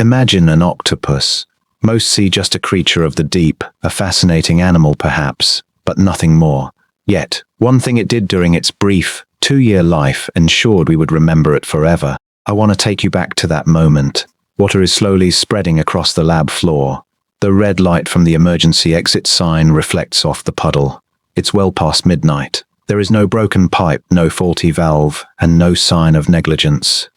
Imagine an octopus. Most see just a creature of the deep, a fascinating animal perhaps, but nothing more. Yet, one thing it did during its brief, 2-year life ensured we would remember it forever. I want to take you back to that moment. Water is slowly spreading across the lab floor. The red light from the emergency exit sign reflects off the puddle. It's well past midnight. There is no broken pipe, no faulty valve, and no sign of negligence.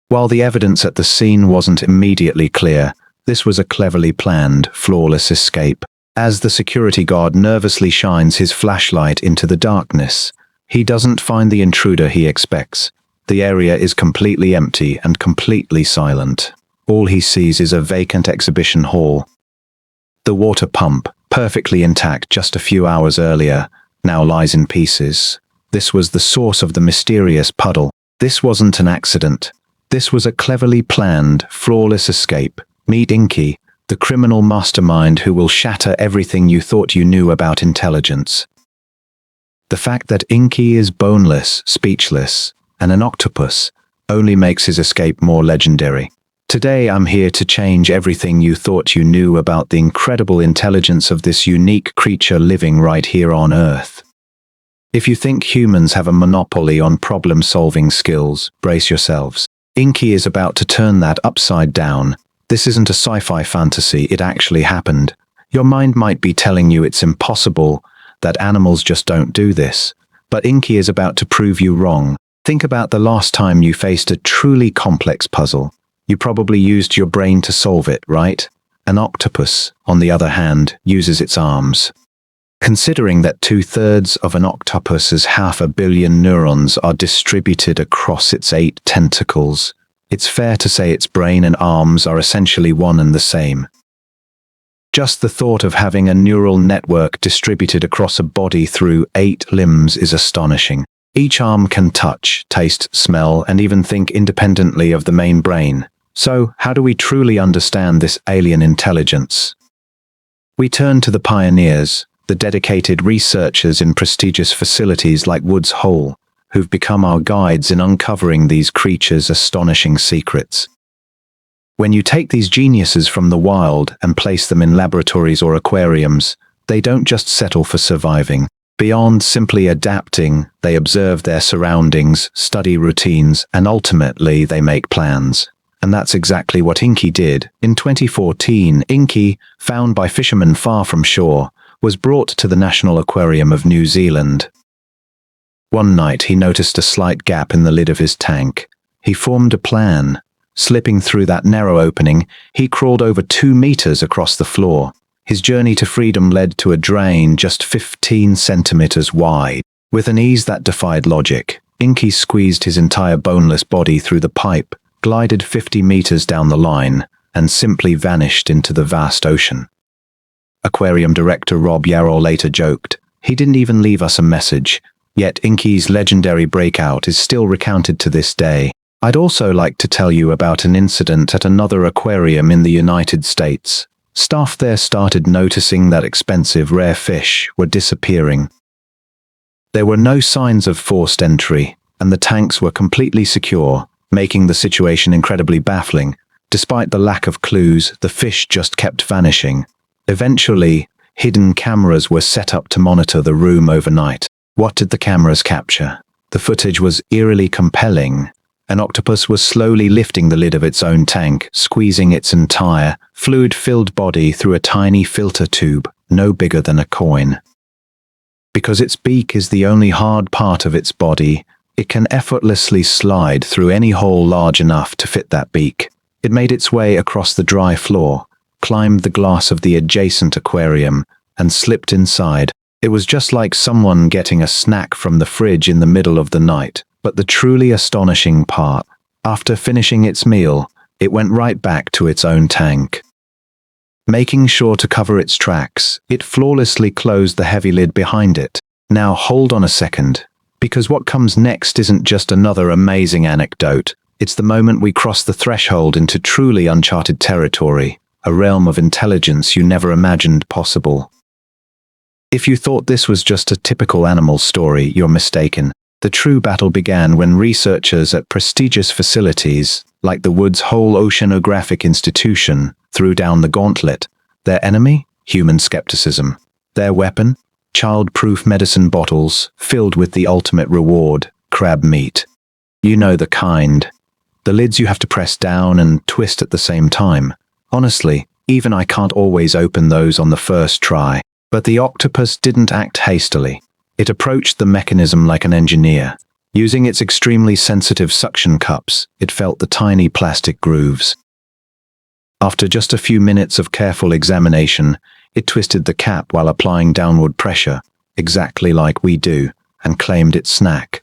While the evidence at the scene wasn't immediately clear, this was a cleverly planned, flawless escape. As the security guard nervously shines his flashlight into the darkness, he doesn't find the intruder he expects. The area is completely empty and completely silent. All he sees is a vacant exhibition hall. The water pump, perfectly intact just a few hours earlier, now lies in pieces. This was the source of the mysterious puddle. This wasn't an accident. This was a cleverly planned, flawless escape. Meet Inky, the criminal mastermind who will shatter everything you thought you knew about intelligence. The fact that Inky is boneless, speechless, and an octopus only makes his escape more legendary. Today I'm here to change everything you thought you knew about the incredible intelligence of this unique creature living right here on Earth. If you think humans have a monopoly on problem-solving skills, brace yourselves. Inky is about to turn that upside down. This isn't a sci-fi fantasy, it actually happened. Your mind might be telling you it's impossible, that animals just don't do this. But Inky is about to prove you wrong. Think about the last time you faced a truly complex puzzle. You probably used your brain to solve it, right? An octopus, on the other hand, uses its arms. Considering that 2/3 of an octopus's 500 million neurons are distributed across its 8 tentacles, it's fair to say its brain and arms are essentially one and the same. Just the thought of having a neural network distributed across a body through 8 limbs is astonishing. Each arm can touch, taste, smell, and even think independently of the main brain. So, how do we truly understand this alien intelligence? We turn to the pioneers, the dedicated researchers in prestigious facilities like Woods Hole, who've become our guides in uncovering these creatures' astonishing secrets. When you take these geniuses from the wild and place them in laboratories or aquariums, they don't just settle for surviving. Beyond simply adapting, they observe their surroundings, study routines, and ultimately they make plans. And that's exactly what Inky did. In 2014, Inky, found by fishermen far from shore, was brought to the National Aquarium of New Zealand. One night he noticed a slight gap in the lid of his tank. He formed a plan. Slipping through that narrow opening, he crawled over 2 meters across the floor. His journey to freedom led to a drain just 15 centimeters wide. With an ease that defied logic, Inky squeezed his entire boneless body through the pipe, glided 50 meters down the line, and simply vanished into the vast ocean. Aquarium director Rob Yarrow later joked, "He didn't even leave us a message." Yet Inky's legendary breakout is still recounted to this day. I'd also like to tell you about an incident at another aquarium in the United States. Staff there started noticing that expensive rare fish were disappearing. There were no signs of forced entry, and the tanks were completely secure, making the situation incredibly baffling. Despite the lack of clues, the fish just kept vanishing. Eventually, hidden cameras were set up to monitor the room overnight. What did the cameras capture? The footage was eerily compelling. An octopus was slowly lifting the lid of its own tank, squeezing its entire, fluid-filled body through a tiny filter tube, no bigger than a coin. Because its beak is the only hard part of its body, it can effortlessly slide through any hole large enough to fit that beak. It made its way across the dry floor, climbed the glass of the adjacent aquarium, and slipped inside. It was just like someone getting a snack from the fridge in the middle of the night. But the truly astonishing part, after finishing its meal, it went right back to its own tank. Making sure to cover its tracks, it flawlessly closed the heavy lid behind it. Now hold on a second, because what comes next isn't just another amazing anecdote. It's the moment we cross the threshold into truly uncharted territory, a realm of intelligence you never imagined possible. If you thought this was just a typical animal story, you're mistaken. The true battle began when researchers at prestigious facilities, like the Woods Hole Oceanographic Institution, threw down the gauntlet. Their enemy? Human skepticism. Their weapon? Child-proof medicine bottles filled with the ultimate reward, crab meat. You know the kind. The lids you have to press down and twist at the same time. Honestly, even I can't always open those on the first try. But the octopus didn't act hastily. It approached the mechanism like an engineer. Using its extremely sensitive suction cups, it felt the tiny plastic grooves. After just a few minutes of careful examination, it twisted the cap while applying downward pressure, exactly like we do, and claimed its snack.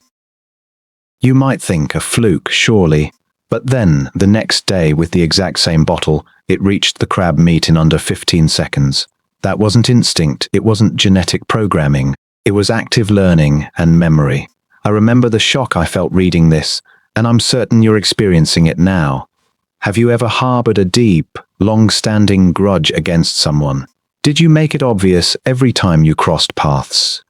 You might think a fluke, surely, but then, the next day with the exact same bottle, it reached the crab meat in under 15 seconds. That wasn't instinct, it wasn't genetic programming, it was active learning and memory. I remember the shock I felt reading this, and I'm certain you're experiencing it now. Have you ever harbored a deep, long-standing grudge against someone? Did you make it obvious every time you crossed paths?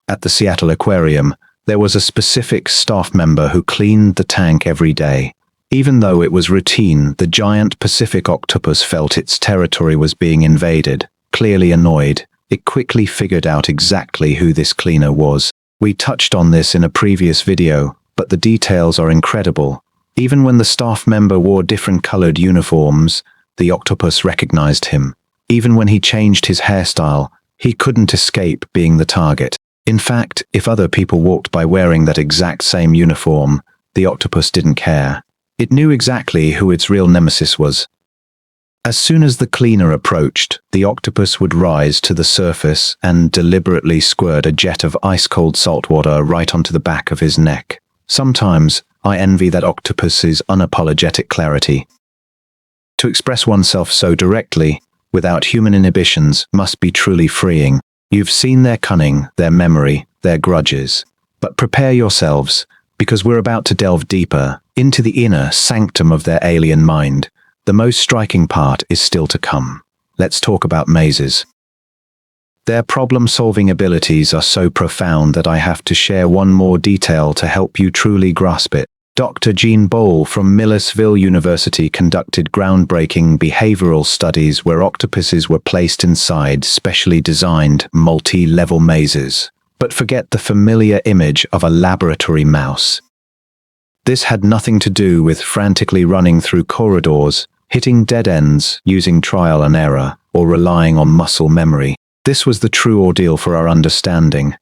At the Seattle Aquarium, there was a specific staff member who cleaned the tank every day. Even though it was routine, the giant Pacific octopus felt its territory was being invaded. Clearly annoyed, it quickly figured out exactly who this cleaner was. We touched on this in a previous video, but the details are incredible. Even when the staff member wore different colored uniforms, the octopus recognized him. Even when he changed his hairstyle, he couldn't escape being the target. In fact, if other people walked by wearing that exact same uniform, the octopus didn't care. It knew exactly who its real nemesis was. As soon as the cleaner approached, the octopus would rise to the surface and deliberately squirt a jet of ice-cold salt water right onto the back of his neck. Sometimes, I envy that octopus's unapologetic clarity. To express oneself so directly, without human inhibitions, must be truly freeing. You've seen their cunning, their memory, their grudges. But prepare yourselves, because we're about to delve deeper into the inner sanctum of their alien mind. The most striking part is still to come. Let's talk about mazes. Their problem-solving abilities are so profound that I have to share one more detail to help you truly grasp it. Dr. Jean Boll from Millersville University conducted groundbreaking behavioral studies where octopuses were placed inside specially designed multi-level mazes. But forget the familiar image of a laboratory mouse. This had nothing to do with frantically running through corridors, hitting dead ends, using trial and error, or relying on muscle memory. This was the true ordeal for our understanding.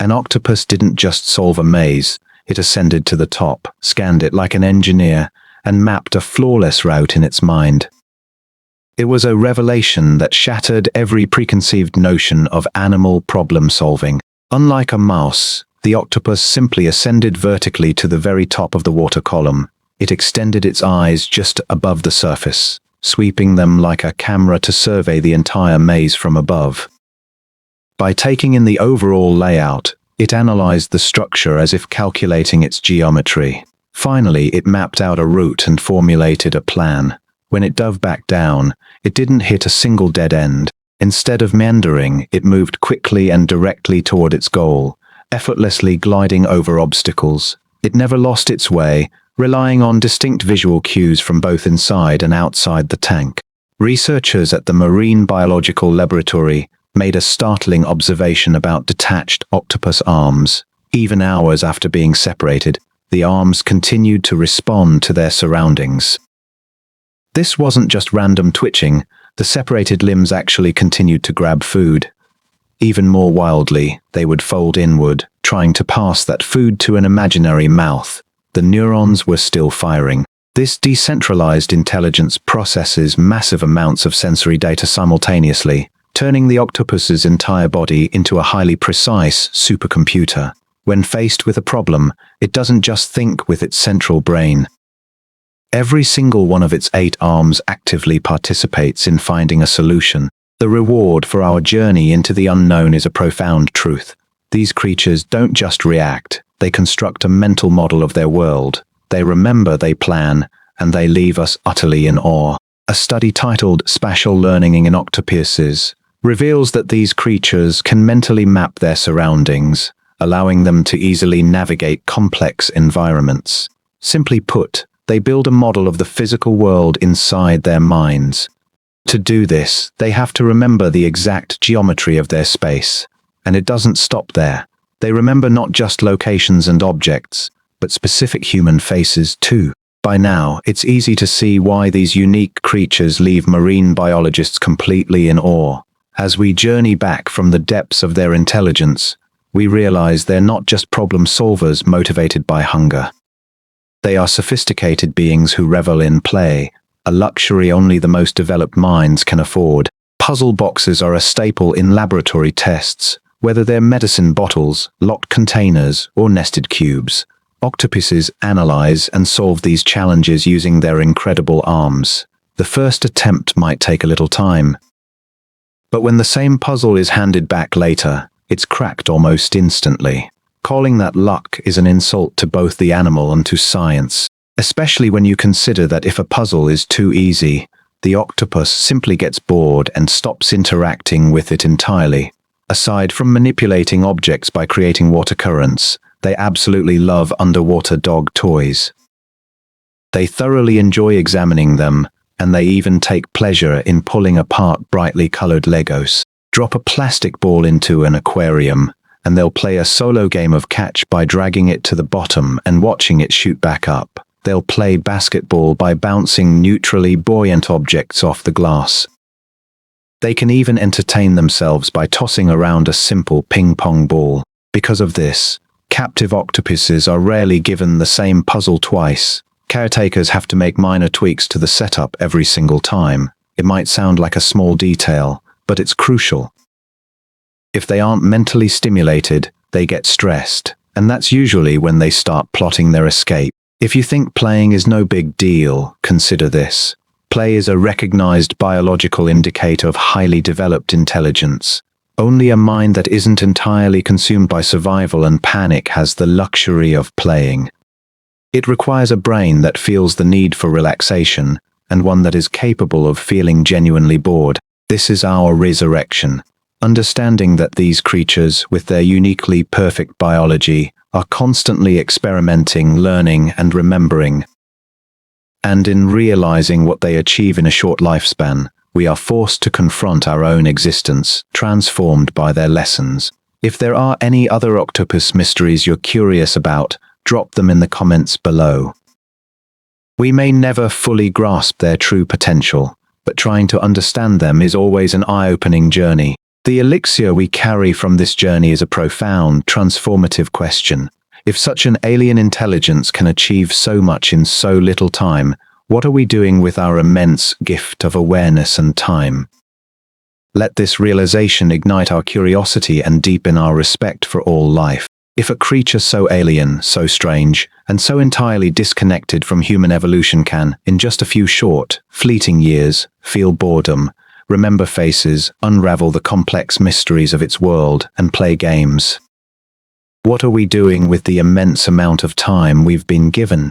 An octopus didn't just solve a maze, it ascended to the top, scanned it like an engineer, and mapped a flawless route in its mind. It was a revelation that shattered every preconceived notion of animal problem-solving. Unlike a mouse, the octopus simply ascended vertically to the very top of the water column. It extended its eyes just above the surface, sweeping them like a camera to survey the entire maze from above. By taking in the overall layout, it analyzed the structure as if calculating its geometry. Finally, it mapped out a route and formulated a plan. When it dove back down, it didn't hit a single dead end. Instead of meandering, it moved quickly and directly toward its goal, effortlessly gliding over obstacles. It never lost its way, relying on distinct visual cues from both inside and outside the tank. Researchers at the Marine Biological Laboratory made a startling observation about detached octopus arms. Even hours after being separated, the arms continued to respond to their surroundings. This wasn't just random twitching, the separated limbs actually continued to grab food. Even more wildly, they would fold inward, trying to pass that food to an imaginary mouth. The neurons were still firing. This decentralized intelligence processes massive amounts of sensory data simultaneously, turning the octopus's entire body into a highly precise supercomputer. When faced with a problem, it doesn't just think with its central brain. Every single one of its 8 arms actively participates in finding a solution. The reward for our journey into the unknown is a profound truth. These creatures don't just react, they construct a mental model of their world. They remember, they plan, and they leave us utterly in awe. A study titled Spatial Learning in Octopuses reveals that these creatures can mentally map their surroundings, allowing them to easily navigate complex environments. Simply put, they build a model of the physical world inside their minds. To do this, they have to remember the exact geometry of their space. And it doesn't stop there. They remember not just locations and objects, but specific human faces too. By now, it's easy to see why these unique creatures leave marine biologists completely in awe. As we journey back from the depths of their intelligence, we realize they're not just problem solvers motivated by hunger. They are sophisticated beings who revel in play, a luxury only the most developed minds can afford. Puzzle boxes are a staple in laboratory tests, whether they're medicine bottles, locked containers, or nested cubes. Octopuses analyze and solve these challenges using their incredible arms. The first attempt might take a little time, but when the same puzzle is handed back later, it's cracked almost instantly. Calling that luck is an insult to both the animal and to science, especially when you consider that if a puzzle is too easy, the octopus simply gets bored and stops interacting with it entirely. Aside from manipulating objects by creating water currents, they absolutely love underwater dog toys. They thoroughly enjoy examining them, and they even take pleasure in pulling apart brightly colored Legos. Drop a plastic ball into an aquarium, and they'll play a solo game of catch by dragging it to the bottom and watching it shoot back up. They'll play basketball by bouncing neutrally buoyant objects off the glass. They can even entertain themselves by tossing around a simple ping-pong ball. Because of this, captive octopuses are rarely given the same puzzle twice. Caretakers have to make minor tweaks to the setup every single time. It might sound like a small detail, but it's crucial. If they aren't mentally stimulated, they get stressed, and that's usually when they start plotting their escape. If you think playing is no big deal, consider this. Play is a recognized biological indicator of highly developed intelligence. Only a mind that isn't entirely consumed by survival and panic has the luxury of playing. It requires a brain that feels the need for relaxation, and one that is capable of feeling genuinely bored. This is our resurrection. Understanding that these creatures, with their uniquely perfect biology, are constantly experimenting, learning, and remembering. And in realizing what they achieve in a short lifespan, we are forced to confront our own existence, transformed by their lessons. If there are any other octopus mysteries you're curious about, drop them in the comments below. We may never fully grasp their true potential, but trying to understand them is always an eye-opening journey. The elixir we carry from this journey is a profound, transformative question. If such an alien intelligence can achieve so much in so little time, what are we doing with our immense gift of awareness and time? Let this realization ignite our curiosity and deepen our respect for all life. If a creature so alien, so strange, and so entirely disconnected from human evolution can, in just a few short, fleeting years, feel boredom, remember faces, unravel the complex mysteries of its world, and play games, what are we doing with the immense amount of time we've been given?